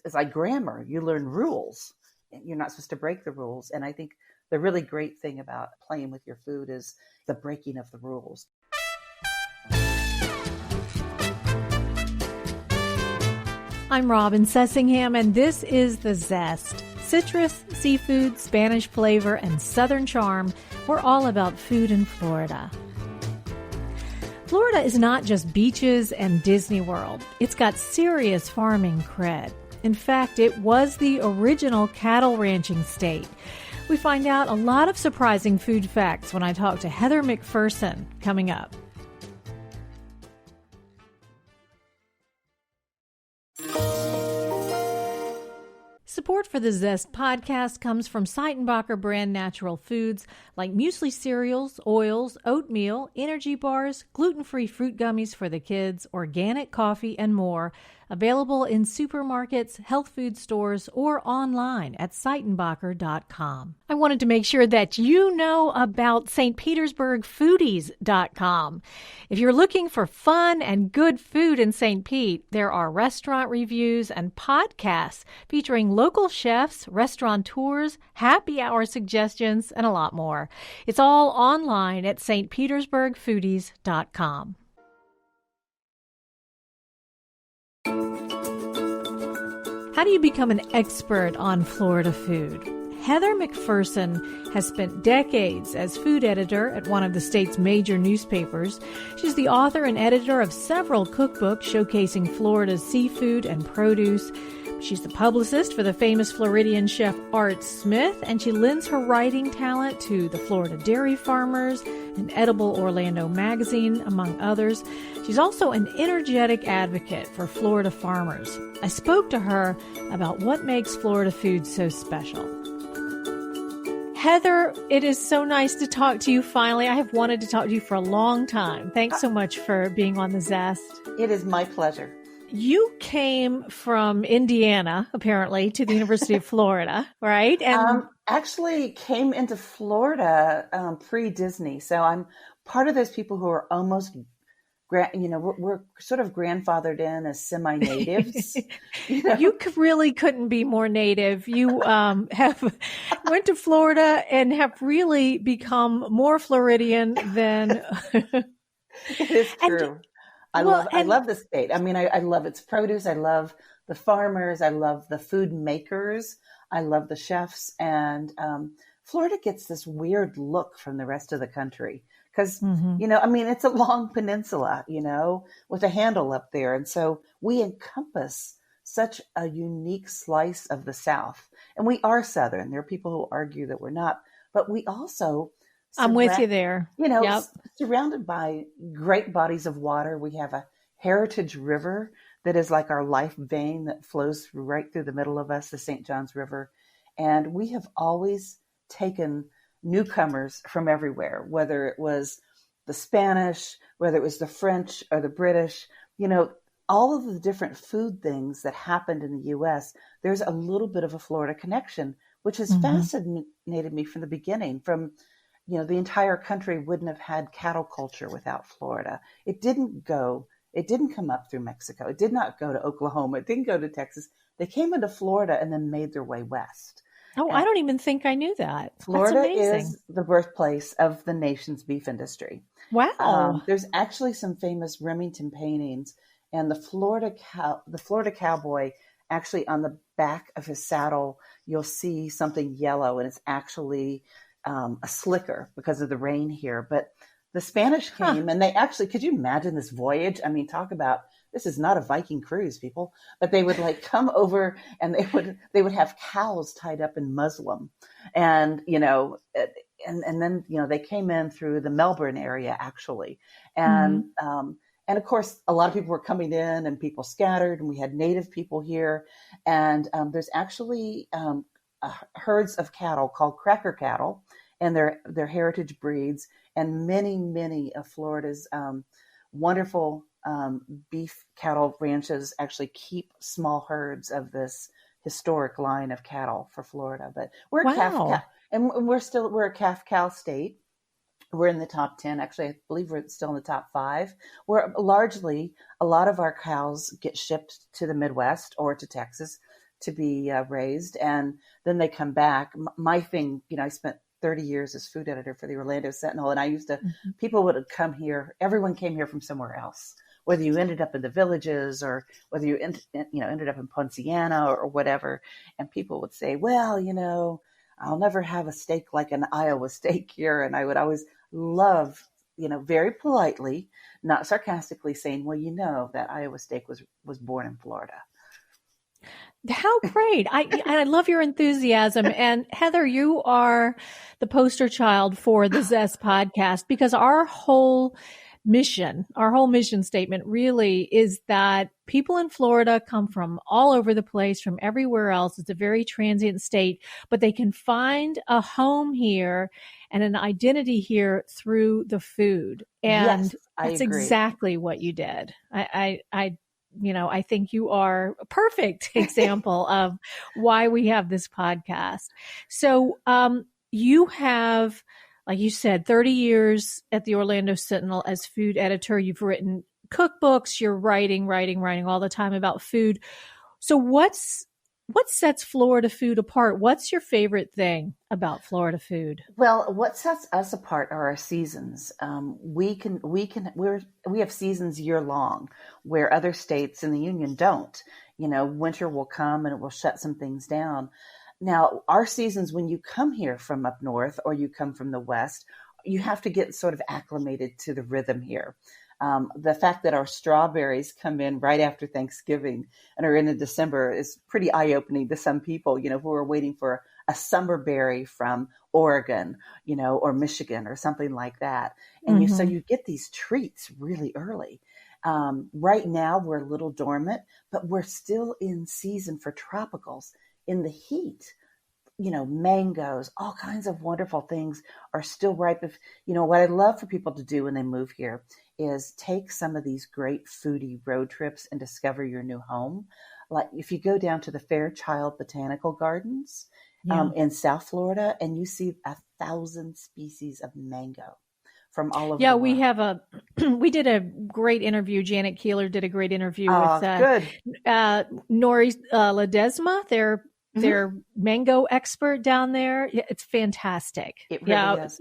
it's like grammar. You learn rules. You're not supposed to break the rules. And I think the really great thing about playing with your food is the breaking of the rules. I'm Robin Sessingham, and this is The Zest. Citrus, seafood, Spanish flavor, and Southern charm. We're all about food in Florida. Florida is not just beaches and Disney World. It's got serious farming cred. In fact, it was the original cattle ranching state. We find out a lot of surprising food facts when I talk to Heather McPherson, coming up. Support for the Zest podcast comes from Seitenbacher brand natural foods like muesli cereals, oils, oatmeal, energy bars, gluten-free fruit gummies for the kids, organic coffee, and more. Available in supermarkets, health food stores, or online at Seitenbacher.com. I wanted to make sure that you know about stpetersburgfoodies.com. If you're looking for fun and good food in St. Pete, there are restaurant reviews and podcasts featuring local chefs, restaurateurs, happy hour suggestions, and a lot more. It's all online at stpetersburgfoodies.com. How do you become an expert on Florida food? Heather McPherson has spent decades as food editor at one of the state's major newspapers. She's the author and editor of several cookbooks showcasing Florida's seafood and produce. She's the publicist for the famous Floridian Chef Art Smith, and she lends her writing talent to the Florida Dairy Farmers and Edible Orlando magazine, among others. She's also an energetic advocate for Florida farmers. I spoke to her about what makes Florida food so special. Heather, it is so nice to talk to you finally. I have wanted to talk to you for a long time. Thanks so much for being on the Zest. It is my pleasure. You came from Indiana, apparently, to the University of Florida, right? And actually came into Florida pre-Disney. So I'm part of those people who are almost, we're sort of grandfathered in as semi-natives. You really couldn't be more native. You have went to Florida and have really become more Floridian than... It is true. I love the state. I mean, I love its produce. I love the farmers. I love the food makers. I love the chefs. And Florida gets this weird look from the rest of the country because, it's a long peninsula, with a handle up there. And so we encompass such a unique slice of the South. And we are Southern. There are people who argue that we're not, but we also... I'm with you there. Yep. Surrounded by great bodies of water. We have a heritage river that is like our life vein that flows right through the middle of us, the St. Johns River. And we have always taken newcomers from everywhere, whether it was the Spanish, whether it was the French or the British, all of the different food things that happened in the U.S., there's a little bit of a Florida connection, which has fascinated me from the beginning. The entire country wouldn't have had cattle culture without Florida. It didn't come up through Mexico. It did not go to Oklahoma. It didn't go to Texas. They came into Florida and then made their way west. Oh, I don't even think I knew that. Florida is the birthplace of the nation's beef industry. Wow. There's actually some famous Remington paintings, and the Florida cowboy, actually on the back of his saddle, you'll see something yellow, and it's actually a slicker because of the rain here. But the Spanish came and they actually, could you imagine this voyage? I mean, talk about, this is not a Viking cruise, people, but they would come over and they would have cows tied up in muslin and, and then, they came in through the Melbourne area actually. And, and of course, a lot of people were coming in and people scattered, and we had native people here. And there's actually herds of cattle called cracker cattle, and they're heritage breeds. And many of Florida's wonderful beef cattle ranches actually keep small herds of this historic line of cattle for Florida. But we're a calf cow, and we're a calf cow state. We're in the top 10. Actually, I believe we're still in the top 5. Where largely a lot of our cows get shipped to the Midwest or to Texas to be raised, and then they come back. My thing, I spent 30 years as food editor for the Orlando Sentinel, and I used to, people would come here, everyone came here from somewhere else, whether you ended up in the villages or whether you ended up in Ponciana or whatever, and people would say, well, I'll never have a steak like an Iowa steak here, and I would always love, very politely, not sarcastically, saying, well, that Iowa steak was born in Florida. How great. I love your enthusiasm. And Heather, you are the poster child for the Zest podcast, because our whole mission statement really is that people in Florida come from all over the place, from everywhere else. It's a very transient state, but they can find a home here and an identity here through the food. And yes, that's agree. Exactly what you did. I think you are a perfect example of why we have this podcast. So, you have, like you said, 30 years at the Orlando Sentinel as food editor. You've written cookbooks. You're writing all the time about food. So what sets Florida food apart? What's your favorite thing about Florida food? Well, what sets us apart are our seasons. We have seasons year long, where other states in the union don't. Winter will come and it will shut some things down. Now, our seasons, when you come here from up north or you come from the west, you have to get sort of acclimated to the rhythm here. The fact that our strawberries come in right after Thanksgiving and are in December is pretty eye-opening to some people, who are waiting for a summer berry from Oregon, or Michigan or something like that. And so you get these treats really early. Right now we're a little dormant, but we're still in season for tropicals. In the heat, mangoes, all kinds of wonderful things are still ripe. What I'd love for people to do when they move here is take some of these great foodie road trips and discover your new home. Like if you go down to the Fairchild Botanical Gardens in South Florida, and you see 1,000 species of mango from all over the world. We have we did a great interview. Janet Keeler did a great interview with Nori Ledesma, their mango expert down there. It's fantastic. It really is.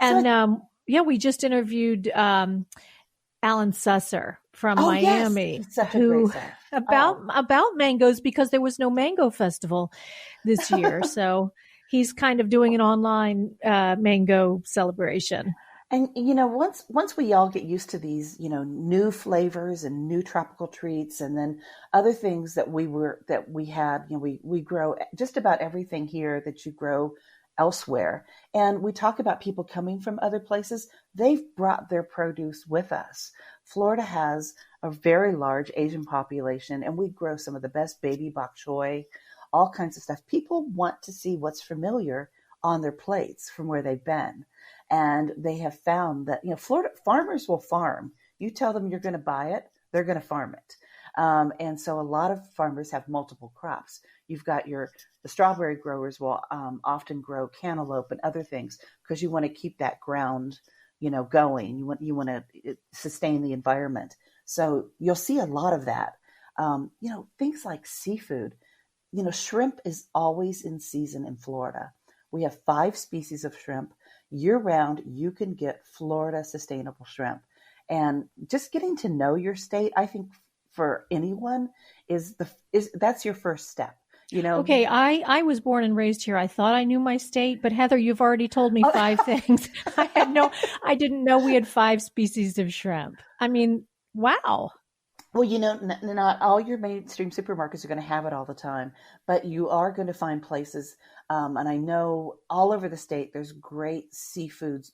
And we just interviewed Alan Susser from Miami, about mangoes, because there was no mango festival this year. So he's kind of doing an online mango celebration. And, once we all get used to these, new flavors and new tropical treats, and then other things that we had, we grow just about everything here that you grow elsewhere. And we talk about people coming from other places. They've brought their produce with us. Florida has a very large Asian population, and we grow some of the best baby bok choy, all kinds of stuff. People want to see what's familiar on their plates from where they've been. And they have found that, Florida farmers will farm. You tell them you're going to buy it, they're going to farm it. And so a lot of farmers have multiple crops. You've got the strawberry growers will often grow cantaloupe and other things because you want to keep that ground, going. You want to sustain the environment. So you'll see a lot of that. Things like seafood. Shrimp is always in season in Florida. We have 5 species of shrimp. Year-round, you can get Florida sustainable shrimp. And just getting to know your state, I think for anyone that's your first step. Okay, I was born and raised here. I thought I knew my state, but Heather, you've already told me 5 things. I didn't know we had 5 species of shrimp. I mean, wow. Well, not all your mainstream supermarkets are going to have it all the time, but you are going to find places. And I know all over the state, there's great seafood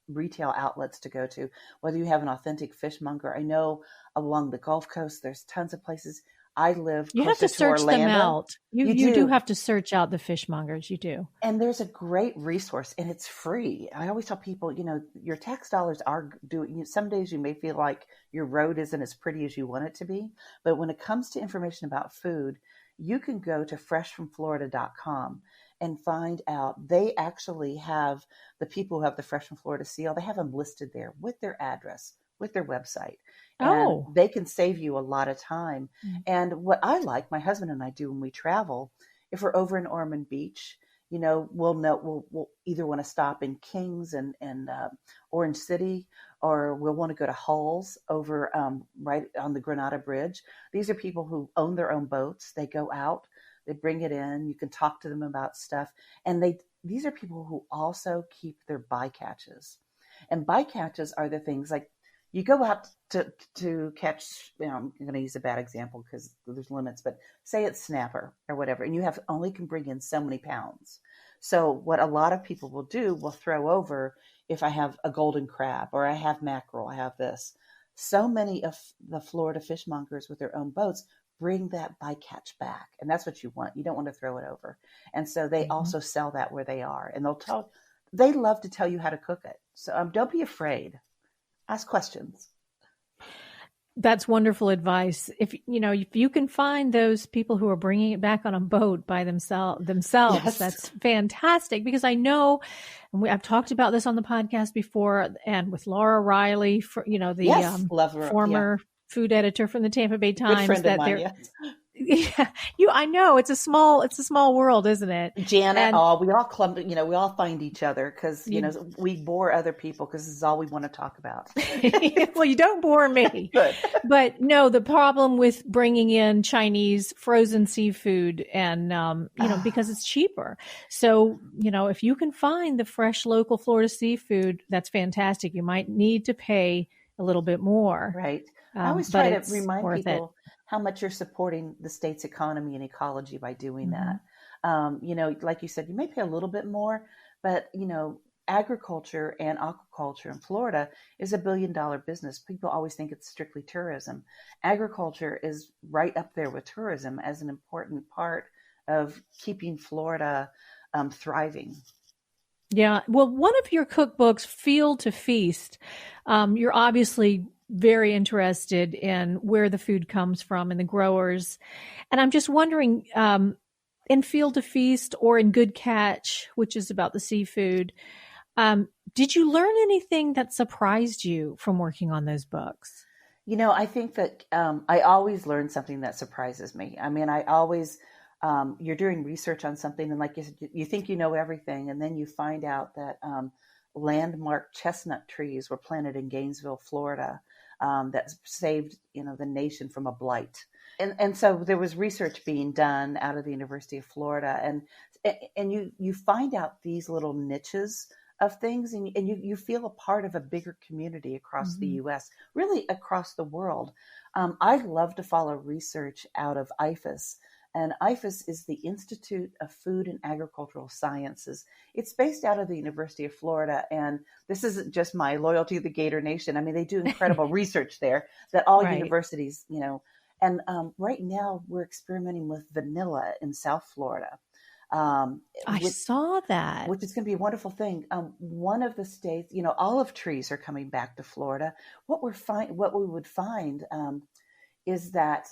retail outlets to go to, whether you have an authentic fishmonger. I know along the Gulf Coast, there's tons of places. I live You have to search Orlando. them out. You do have to search out the fishmongers. You do. And there's a great resource, and it's free. I always tell people, your tax dollars are doing. Some days you may feel like your road isn't as pretty as you want it to be, but when it comes to information about food, you can go to freshfromflorida.com and find out. They actually have the people who have the Fresh from Florida seal. They have them listed there with their address, with their website. And Oh. they can save you a lot of time. And what I like, my husband and I do when we travel, if we're over in Ormond Beach, we'll either want to stop in Kings and Orange City, or we'll want to go to Hulls over right on the Granada Bridge. These are people who own their own boats. They go out, they bring it in. You can talk to them about stuff, and these are people who also keep their bycatches. And bycatches are the things like you go out to catch. I'm going to use a bad example because there's limits, but say it's snapper or whatever, and you only can bring in so many pounds. So what a lot of people will do will throw over, if I have a golden crab or I have mackerel, I have this. So many of the Florida fishmongers with their own boats bring that bycatch back, and that's what you want. You don't want to throw it over. And so they also sell that where they are, and they love to tell you how to cook it. So don't be afraid. Ask questions. That's wonderful advice. If you can find those people who are bringing it back on a boat by themselves, Yes. That's fantastic. Because I know, and I've talked about this on the podcast before, and with Laura Riley, former food editor from the Tampa Bay Times. Good friend of mine, yes. Yeah, I know it's a small world, isn't it? Janet, we all clump, we all find each other because, we bore other people because this is all we want to talk about. Well, you don't bore me. Good. But no, the problem with bringing in Chinese frozen seafood and, because it's cheaper. So, if you can find the fresh local Florida seafood, that's fantastic. You might need to pay a little bit more. Right. I always try to remind people how much you're supporting the state's economy and ecology by doing that. Like you said, you may pay a little bit more, but, agriculture and aquaculture in Florida is $1 billion business. People always think it's strictly tourism. Agriculture is right up there with tourism as an important part of keeping Florida thriving. Yeah. Well, one of your cookbooks, Field to Feast, you're obviously very interested in where the food comes from and the growers. And I'm just wondering, in Field to Feast or in Good Catch, which is about the seafood, did you learn anything that surprised you from working on those books? I think that I always learn something that surprises me. I mean, I always, you're doing research on something, and like you said, you think you know everything, and then you find out that landmark chestnut trees were planted in Gainesville, Florida, that saved, the nation from a blight. And so there was research being done out of the University of Florida, and you find out these little niches of things, and you feel a part of a bigger community across the U.S., really across the world. I love to follow research out of IFAS. And IFAS is the Institute of Food and Agricultural Sciences. It's based out of the University of Florida. And this isn't just my loyalty to the Gator Nation. I mean, they do incredible research there that all universities, And right now we're experimenting with vanilla in South Florida. I saw that. Which is going to be a wonderful thing. One of the states, olive trees are coming back to Florida. What we would find is that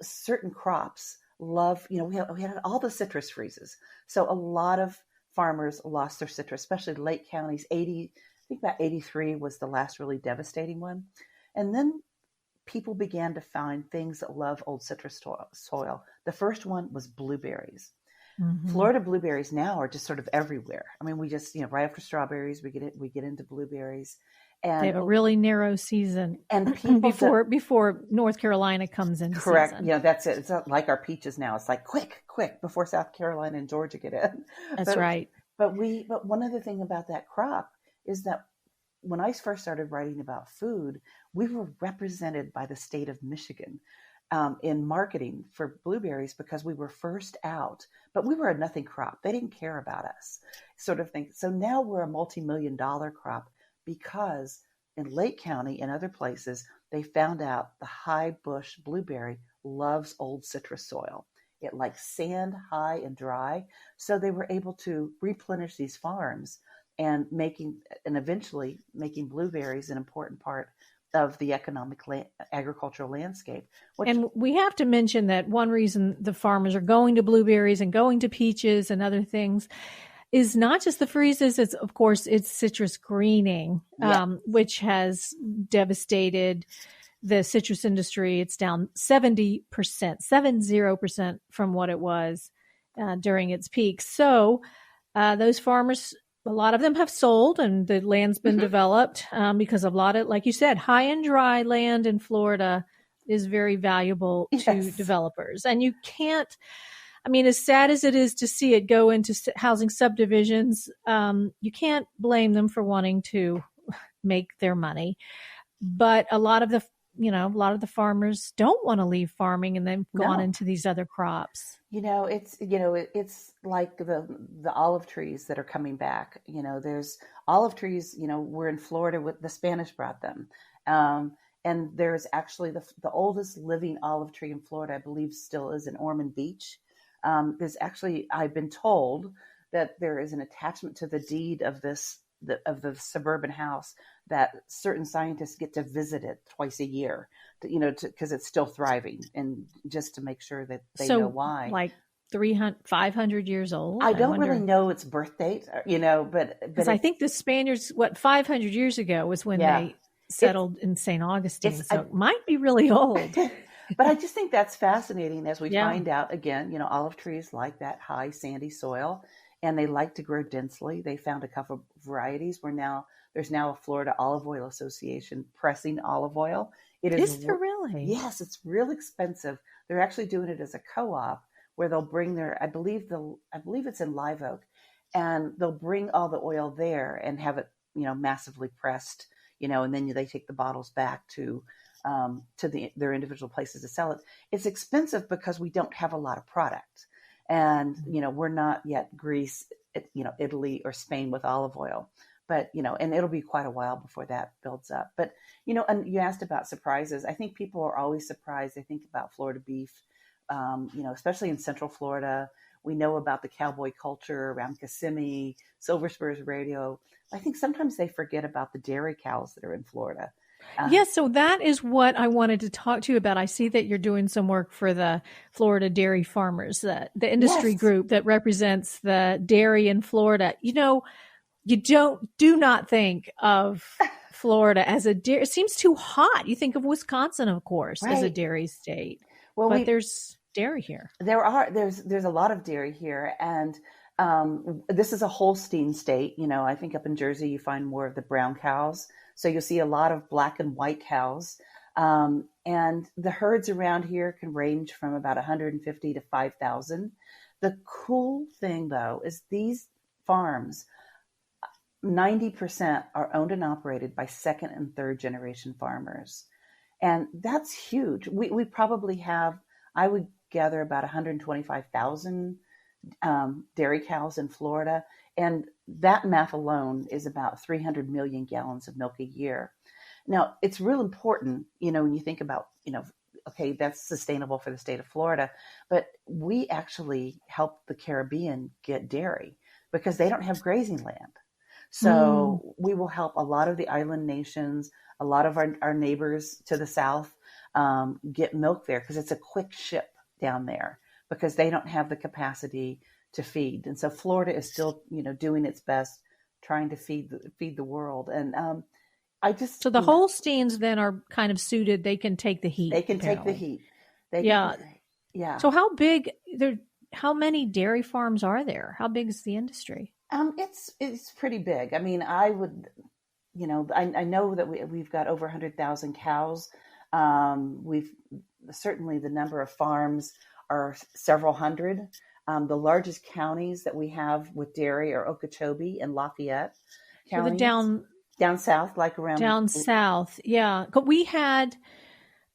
certain crops love, we had all the citrus freezes. So a lot of farmers lost their citrus, especially Lake County's 80, I think about 83 was the last really devastating one. And then people began to find things that love old citrus soil. The first one was blueberries. Florida blueberries now are just sort of everywhere. I mean, we just, right after strawberries, we get into blueberries. And they have a really narrow season, and people before North Carolina comes into correct. season. Yeah, that's it. It's not like our peaches now. It's like quick before South Carolina and Georgia get in. That's right. But one other thing about that crop is that when I first started writing about food, we were represented by the state of Michigan in marketing for blueberries because we were first out, but we were a nothing crop. They didn't care about us, sort of thing. So now we're a multi-million-dollar crop because in Lake County and other places, they found out the high bush blueberry loves old citrus soil. It likes sand, high and dry. So they were able to replenish these farms and eventually making blueberries an important part of the economic agricultural landscape. And we have to mention that one reason the farmers are going to blueberries and going to peaches and other things is not just the freezes. It's, of course, it's citrus greening, which has devastated the citrus industry. It's down 70% from what it was during its peak. So those farmers, a lot of them have sold, and the land's been developed because a lot of, like you said, high and dry land in Florida is very valuable to developers. And you can't, I mean, as sad as it is to see it go into housing subdivisions, you can't blame them for wanting to make their money. But a lot of the farmers don't want to leave farming, and they've gone into these other crops. It's like the olive trees that are coming back. There's olive trees, we're in Florida, with the Spanish brought them. And there's actually the oldest living olive tree in Florida, I believe still is in Ormond Beach. There's actually, I've been told that there is an attachment to the deed of the suburban house that certain scientists get to visit it twice a year, because it's still thriving, and just to make sure that they know why. Like 500 years old? I don't really know its birth date, but because I think the Spaniards, 500 years ago was when they settled in St. Augustine. So it might be really old. But I just think that's fascinating as we find out, again, olive trees like that high sandy soil, and they like to grow densely. They found a couple of varieties where there's now a Florida Olive Oil Association pressing olive oil. Is there really? Yes, it's real expensive. They're actually doing it as a co-op where they'll bring I believe it's in Live Oak, and they'll bring all the oil there and have it, massively pressed, and then they take the bottles back to their individual places to sell it. It's expensive because we don't have a lot of product, and we're not yet Greece, Italy or Spain with olive oil, but and it'll be quite a while before that builds up. But and you asked about surprises. I think people are always surprised. I think about Florida beef, especially in Central Florida. We know about the cowboy culture around Kissimmee, Silver Spurs Radio. I think sometimes they forget about the dairy cows that are in Florida. Yes, so that is what I wanted to talk to you about. I see that you're doing some work for the Florida dairy farmers, the industry group that represents the dairy in Florida. You do not think of Florida as a dairy. It seems too hot. You think of Wisconsin, of course, as a dairy state. Well, but there's dairy here. There's a lot of dairy here, and this is a Holstein state. I think up in Jersey you find more of the brown cows. So you'll see a lot of black and white cows. And the herds around here can range from about 150 to 5,000. The cool thing, though, is these farms, 90% are owned and operated by second and third generation farmers. And that's huge. We probably have, I would gather, about 125,000 dairy cows in Florida. And that math alone is about 300 million gallons of milk a year. Now, it's real important, when you think about, okay, that's sustainable for the state of Florida, but we actually help the Caribbean get dairy because they don't have grazing land. So we will help a lot of the island nations, a lot of our neighbors to the south get milk there because it's a quick ship down there because they don't have the capacity to feed. And so Florida is still, doing its best, trying to feed the world. And so the Holsteins then are kind of suited. They can take the heat. They can take the heat. Yeah. So how many dairy farms are there? How big is the industry? It's pretty big. I mean, I would, I know that we've got over 100,000 cows. We've certainly, the number of farms are several hundred. The largest counties that we have with dairy are Okeechobee and Lafayette counties. So down south, like around down south. Yeah.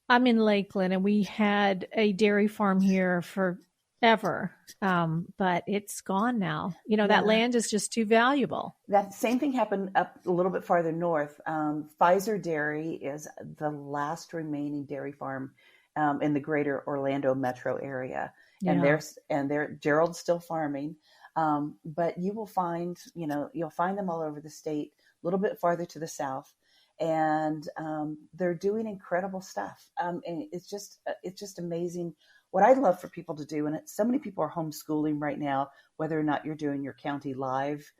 I'm in Lakeland, and we had a dairy farm here forever. But it's gone now. That land is just too valuable. That same thing happened up a little bit farther north. Pfizer Dairy is the last remaining dairy farm in the greater Orlando metro area. Yeah. And they're Gerald's still farming. But you will find, you'll find them all over the state, a little bit farther to the south. And they're doing incredible stuff. And it's just amazing what I'd love for people to do, and so many people are homeschooling right now, whether or not you're doing your county live,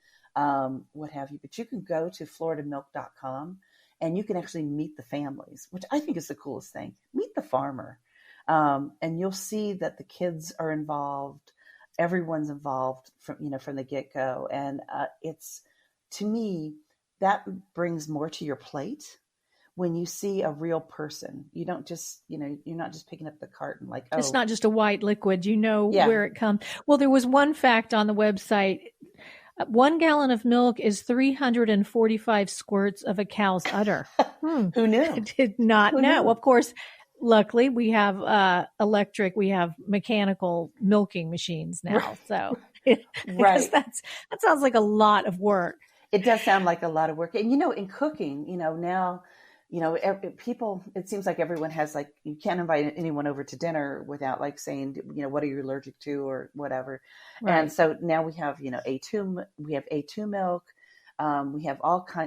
what have you, but you can go to floridamilk.com and you can actually meet the families, which I think is the coolest thing. Meet the farmer. And you'll see that the kids are involved. Everyone's involved from the get-go. And it's, to me, that brings more to your plate when you see a real person. You don't just, you're not just picking up the carton like, oh. It's not just a white liquid, Yeah. where it comes. Well, there was one fact on the website. 1 gallon of milk is 345 squirts of a cow's udder. Who knew? I did not know. Well, of course, luckily we have electric, we have mechanical milking machines now. Right. So right. that sounds like a lot of work. It does sound like a lot of work. And, in cooking, now, people, it seems like everyone has you can't invite anyone over to dinner without saying, what are you allergic to or whatever. Right. And so now we have, A2 milk. We have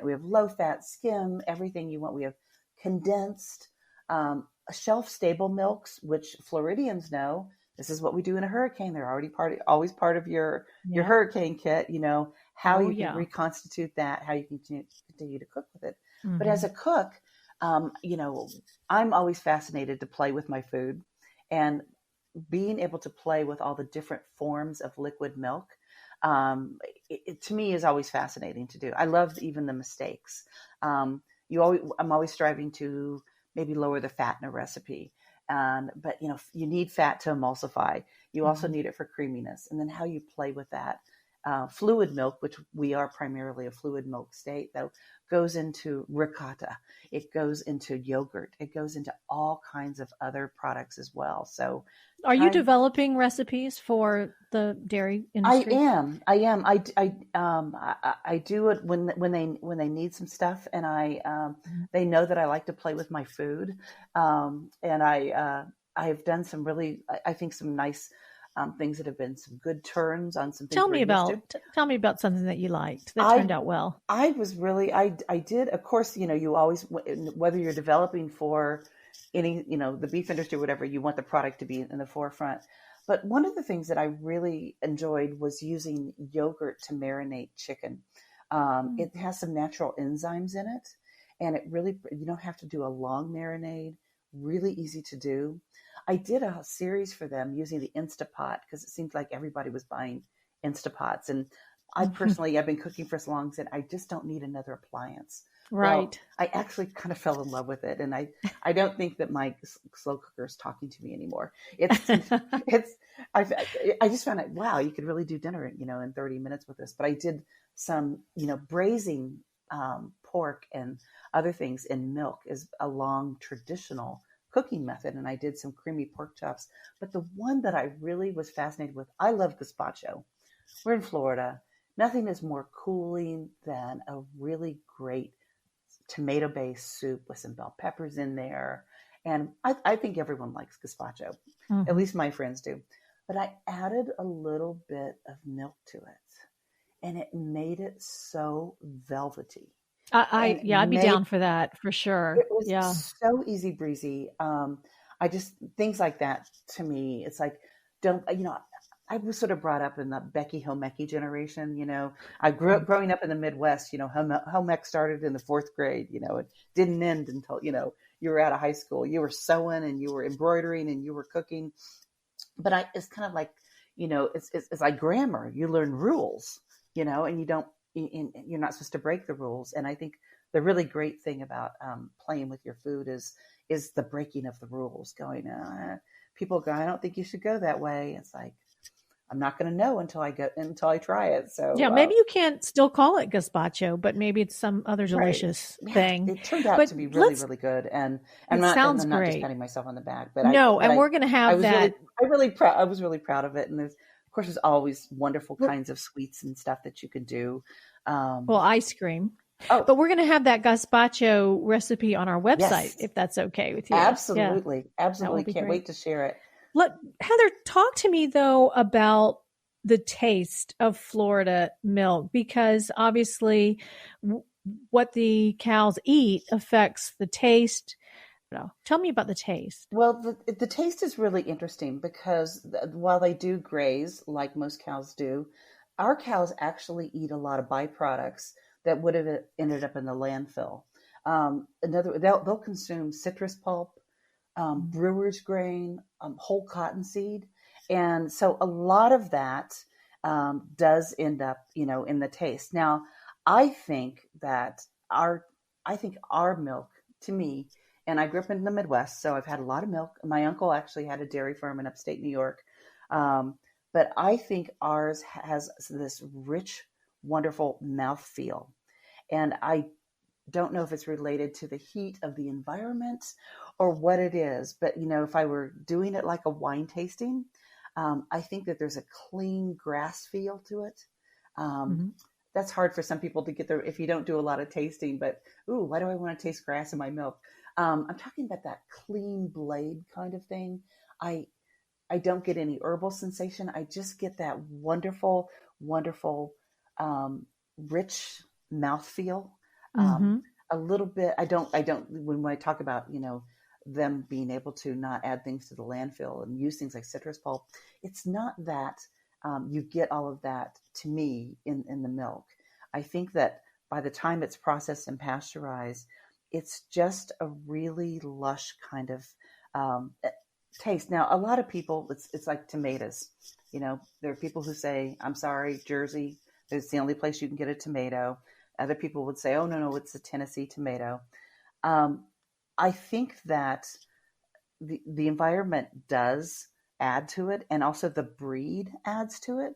we have low fat, skim, everything you want. We have condensed, shelf stable milks, which Floridians know. This is what we do in a hurricane. They're already always part of your hurricane kit, how you can reconstitute that, how you can continue to cook with it. Mm-hmm. But as a cook, I'm always fascinated to play with my food, and being able to play with all the different forms of liquid milk, to me is always fascinating to do. I love even the mistakes. I'm always striving to maybe lower the fat in a recipe. But you need fat to emulsify. You also need it for creaminess, and then how you play with that. Fluid milk, which we are primarily a fluid milk state, though, goes into ricotta. It goes into yogurt. It goes into all kinds of other products as well. So, are you developing recipes for the dairy industry? I am. I do it when they need some stuff, and they know that I like to play with my food, and I have done some really, I think, some nice things that have been some good turns on some things. Tell me about something that you liked that turned out well. I did, of course, you always, whether you're developing for any, the beef industry or whatever, you want the product to be in the forefront. But one of the things that I really enjoyed was using yogurt to marinate chicken. It has some natural enzymes in it, and you don't have to do a long marinade, really easy to do. I did a series for them using the Instapot because it seemed like everybody was buying Instapots. And I personally, I've been cooking for so long, said, I just don't need another appliance. Right. Well, I actually kind of fell in love with it. And I don't think that my slow cooker is talking to me anymore. I just found out, wow, you could really do dinner, in 30 minutes with this. But I did some, braising pork and other things in milk is a long traditional cooking method, and I did some creamy pork chops. But the one that I really was fascinated with, I love gazpacho. We're in Florida. Nothing is more cooling than a really great tomato-based soup with some bell peppers in there. And I think everyone likes gazpacho. Mm-hmm. At least my friends do. But I added a little bit of milk to it, and it made it so velvety. I'd be down for that for sure. It was so easy breezy. Things like that to me, it's like, I was sort of brought up in the Becky Homecki generation. I grew up growing up in the Midwest. Home ec started in the 4th grade. It didn't end until, you were out of high school. You were sewing and you were embroidering and you were cooking. But it's kind of like, it's like grammar. You learn rules, and you don't. You're not supposed to break the rules. And I think the really great thing about playing with your food is the breaking of the rules. People go, I don't think you should go that way. It's like, I'm not going to know until I try it. So maybe you can't still call it gazpacho, but maybe it's some other delicious thing. It turned out to be really, really good. And I'm not just patting myself on the back, but we're going to have that. I was really proud of it. And of course, there's always wonderful kinds of sweets and stuff that you can do. Ice cream. But we're going to have that gazpacho recipe on our website, if that's okay with you. Absolutely. Yeah. Absolutely. Can't wait to share it. Heather, talk to me, though, about the taste of Florida milk, because obviously what the cows eat affects the taste. Tell me about the taste. Well, the taste is really interesting because while they do graze like most cows do, our cows actually eat a lot of byproducts that would have ended up in the landfill. They'll consume citrus pulp, brewer's grain, whole cottonseed, and so a lot of that does end up, in the taste. Now, I think our milk, to me, and I grew up in the Midwest, so I've had a lot of milk. My uncle actually had a dairy farm in upstate New York. But I think ours has this rich, wonderful mouthfeel. And I don't know if it's related to the heat of the environment or what it is. But, if I were doing it like a wine tasting, I think that there's a clean grass feel to it. That's hard for some people to get there if you don't do a lot of tasting. But, why do I want to taste grass in my milk? I'm talking about that clean blade kind of thing. I don't get any herbal sensation. I just get that wonderful, wonderful, rich mouthfeel. A little bit. I don't, when I talk about, them being able to not add things to the landfill and use things like citrus pulp, it's not that you get all of that to me in the milk. I think that by the time it's processed and pasteurized, it's just a really lush kind of taste. Now, a lot of people, it's like tomatoes. There are people who say, I'm sorry, Jersey, it's the only place you can get a tomato. Other people would say, oh, no, it's a Tennessee tomato. I think that the environment does add to it, and also the breed adds to it.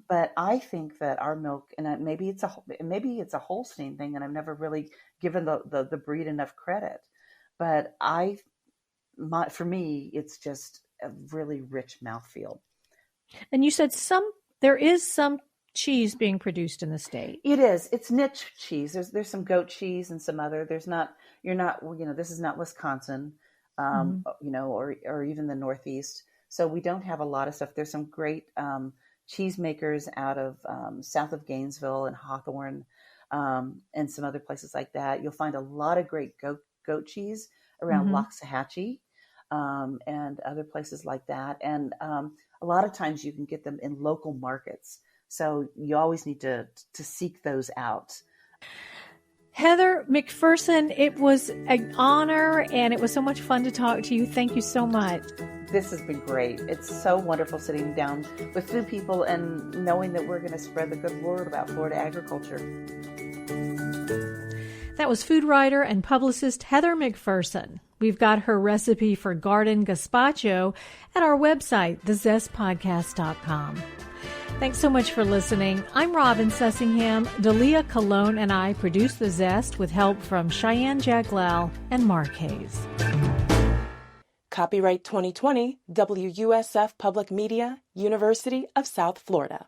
But I think that our milk, and maybe it's a Holstein thing, and I've never really given the breed enough credit. But for me, it's just a really rich mouthfeel. And you said there is some cheese being produced in the state. It is. It's niche cheese. There's some goat cheese and some other. This is not Wisconsin, or even the Northeast. So we don't have a lot of stuff. There's some great cheese makers out of south of Gainesville and Hawthorne, and some other places like that. You'll find a lot of great goat cheese around Loxahatchee, and other places like that. And a lot of times you can get them in local markets. So you always need to seek those out. Heather McPherson, it was an honor, and it was so much fun to talk to you. Thank you so much. This has been great. It's so wonderful sitting down with food people and knowing that we're going to spread the good word about Florida agriculture. That was food writer and publicist Heather McPherson. We've got her recipe for garden gazpacho at our website, thezestpodcast.com. Thanks so much for listening. I'm Robin Sussingham. Dalia Colon and I produce The Zest with help from Cheyenne Jacklell and Mark Hayes. Copyright 2020, WUSF Public Media, University of South Florida.